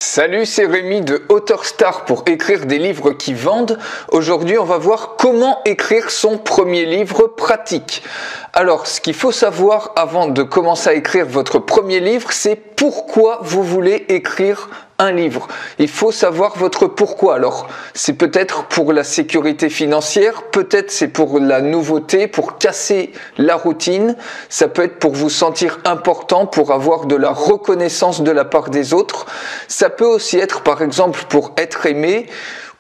Salut, c'est Rémi de Auteur Star pour écrire des livres qui vendent. Aujourd'hui, on va voir comment écrire son premier livre pratique. Alors, ce qu'il faut savoir avant de commencer à écrire votre premier livre, c'est pourquoi vous voulez écrire un livre. Il faut savoir votre pourquoi. Alors, c'est peut-être pour la sécurité financière, peut-être c'est pour la nouveauté, pour casser la routine, ça peut être pour vous sentir important, pour avoir de la reconnaissance de la part des autres. Ça peut aussi être, par exemple, pour être aimé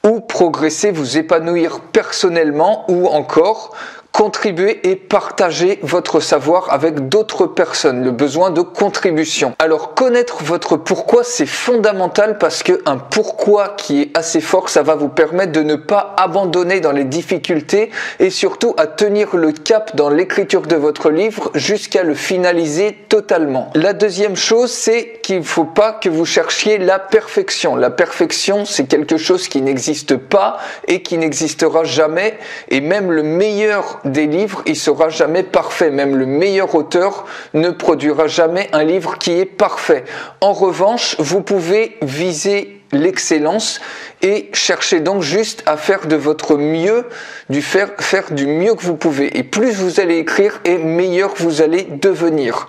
ou progresser, vous épanouir personnellement ou encore contribuer et partager votre savoir avec d'autres personnes, le besoin de contribution. Alors connaître votre pourquoi, c'est fondamental parce qu'un pourquoi qui est assez fort, ça va vous permettre de ne pas abandonner dans les difficultés et surtout à tenir le cap dans l'écriture de votre livre jusqu'à le finaliser totalement. La deuxième chose, c'est qu'il ne faut pas que vous cherchiez la perfection. La perfection, c'est quelque chose qui n'existe pas et qui n'existera jamais, et même le meilleur des livres, il sera jamais parfait. Même le meilleur auteur ne produira jamais un livre qui est parfait. En revanche, vous pouvez viser l'excellence et chercher donc juste à faire de votre mieux, faire du mieux que vous pouvez. Et plus vous allez écrire, et meilleur vous allez devenir.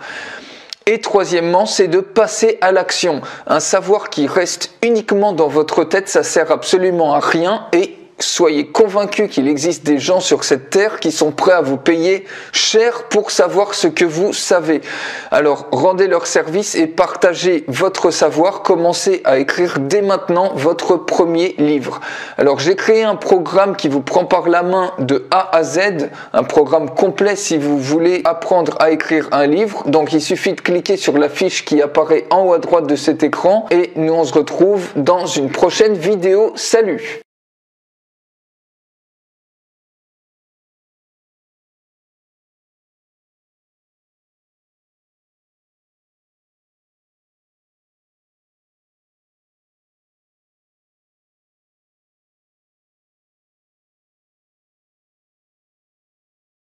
Et troisièmement, c'est de passer à l'action. Un savoir qui reste uniquement dans votre tête, ça sert absolument à rien, et soyez convaincus qu'il existe des gens sur cette terre qui sont prêts à vous payer cher pour savoir ce que vous savez. Alors, rendez leur service et partagez votre savoir. Commencez à écrire dès maintenant votre premier livre. Alors, j'ai créé un programme qui vous prend par la main de A à Z, un programme complet si vous voulez apprendre à écrire un livre. Donc, il suffit de cliquer sur la fiche qui apparaît en haut à droite de cet écran et nous on se retrouve dans une prochaine vidéo. Salut!